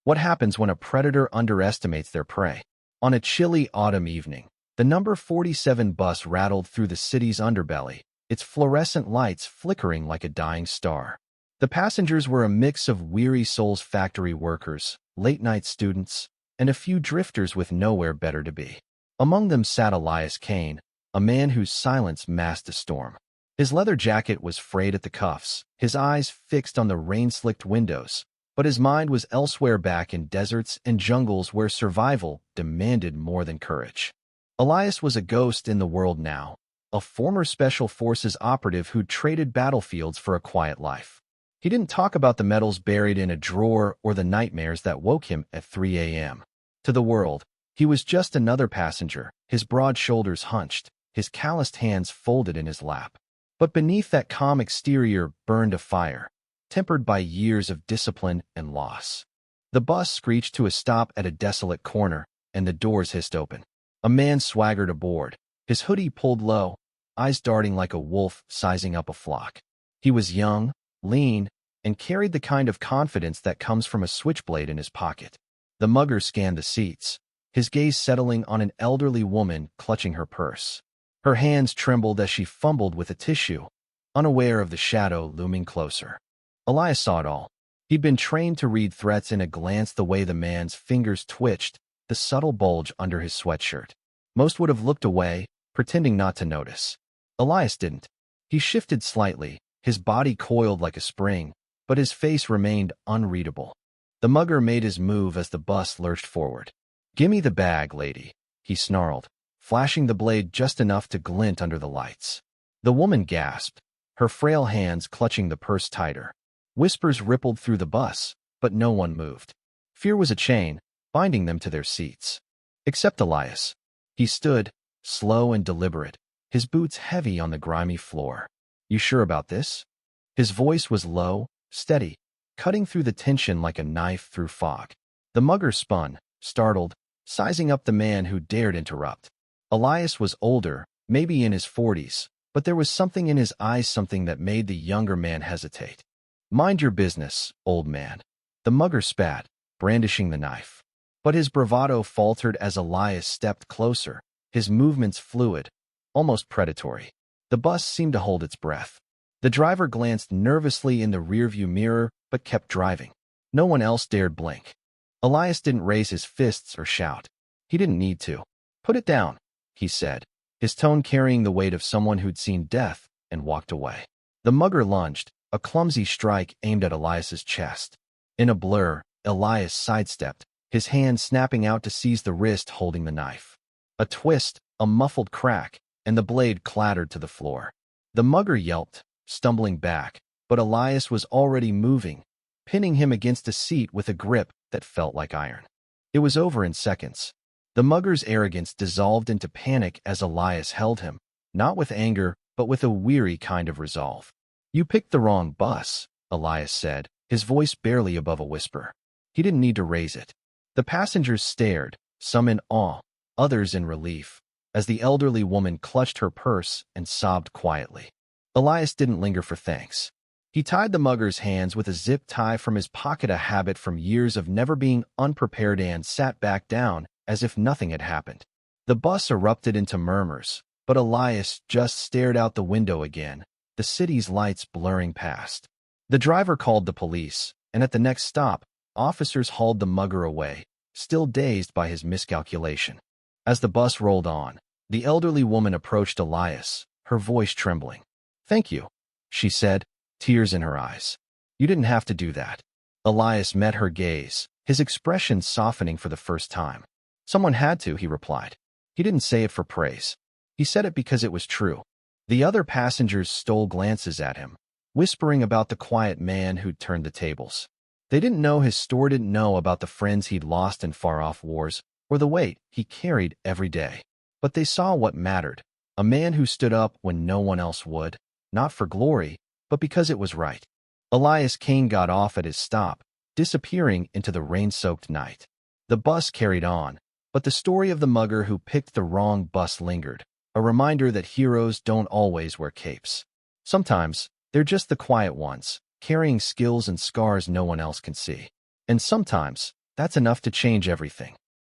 What happens when a predator underestimates their prey? On a chilly autumn evening, the number 47 bus rattled through the city's underbelly, its fluorescent lights flickering like a dying star. The passengers were a mix of weary souls, factory workers, late-night students, and a few drifters with nowhere better to be. Among them sat Elias Kane, a man whose silence masked a storm. His leather jacket was frayed at the cuffs, his eyes fixed on the rain-slicked windows, but his mind was elsewhere, back in deserts and jungles where survival demanded more than courage. Elias was a ghost in the world now, a former Special Forces operative who'd traded battlefields for a quiet life. He didn't talk about the medals buried in a drawer or the nightmares that woke him at 3 a.m. To the world, he was just another passenger, his broad shoulders hunched, his calloused hands folded in his lap. But beneath that calm exterior burned a fire, tempered by years of discipline and loss. The bus screeched to a stop at a desolate corner, and the doors hissed open. A man swaggered aboard, his hoodie pulled low, eyes darting like a wolf sizing up a flock. He was young, lean, and carried the kind of confidence that comes from a switchblade in his pocket. The mugger scanned the seats, his gaze settling on an elderly woman clutching her purse. Her hands trembled as she fumbled with a tissue, unaware of the shadow looming closer. Elias saw it all. He'd been trained to read threats in a glance, the way the man's fingers twitched, the subtle bulge under his sweatshirt. Most would have looked away, pretending not to notice. Elias didn't. He shifted slightly, his body coiled like a spring, but his face remained unreadable. The mugger made his move as the bus lurched forward. "Gimme the bag, lady," he snarled, flashing the blade just enough to glint under the lights. The woman gasped, her frail hands clutching the purse tighter. Whispers rippled through the bus, but no one moved. Fear was a chain, binding them to their seats. Except Elias. He stood, slow and deliberate, his boots heavy on the grimy floor. "You sure about this?" His voice was low, steady, cutting through the tension like a knife through fog. The mugger spun, startled, sizing up the man who dared interrupt. Elias was older, maybe in his 40s, but there was something in his eyes, something that made the younger man hesitate. "Mind your business, old man," the mugger spat, brandishing the knife. But his bravado faltered as Elias stepped closer, his movements fluid, almost predatory. The bus seemed to hold its breath. The driver glanced nervously in the rearview mirror, but kept driving. No one else dared blink. Elias didn't raise his fists or shout. He didn't need to. "Put it down," he said, his tone carrying the weight of someone who'd seen death, and walked away. The mugger lunged, a clumsy strike aimed at Elias's chest. In a blur, Elias sidestepped, his hand snapping out to seize the wrist holding the knife. A twist, a muffled crack, and the blade clattered to the floor. The mugger yelped, stumbling back, but Elias was already moving, pinning him against a seat with a grip that felt like iron. It was over in seconds. The mugger's arrogance dissolved into panic as Elias held him, not with anger, but with a weary kind of resolve. "You picked the wrong bus," Elias said, his voice barely above a whisper. He didn't need to raise it. The passengers stared, some in awe, others in relief, as the elderly woman clutched her purse and sobbed quietly. Elias didn't linger for thanks. He tied the mugger's hands with a zip tie from his pocket, a habit from years of never being unprepared, and sat back down as if nothing had happened. The bus erupted into murmurs, but Elias just stared out the window again, the city's lights blurring past. The driver called the police, and at the next stop, officers hauled the mugger away, still dazed by his miscalculation. As the bus rolled on, the elderly woman approached Elias, her voice trembling. "Thank you," she said, tears in her eyes. "You didn't have to do that." Elias met her gaze, his expression softening for the first time. "Someone had to," he replied. He didn't say it for praise. He said it because it was true. The other passengers stole glances at him, whispering about the quiet man who'd turned the tables. They didn't know his story, didn't know about the friends he'd lost in far-off wars, or the weight he carried every day. But they saw what mattered, a man who stood up when no one else would, not for glory, but because it was right. Elias Kane got off at his stop, disappearing into the rain-soaked night. The bus carried on, but the story of the mugger who picked the wrong bus lingered, a reminder that heroes don't always wear capes. Sometimes, they're just the quiet ones, carrying skills and scars no one else can see. And sometimes, That's enough to change everything.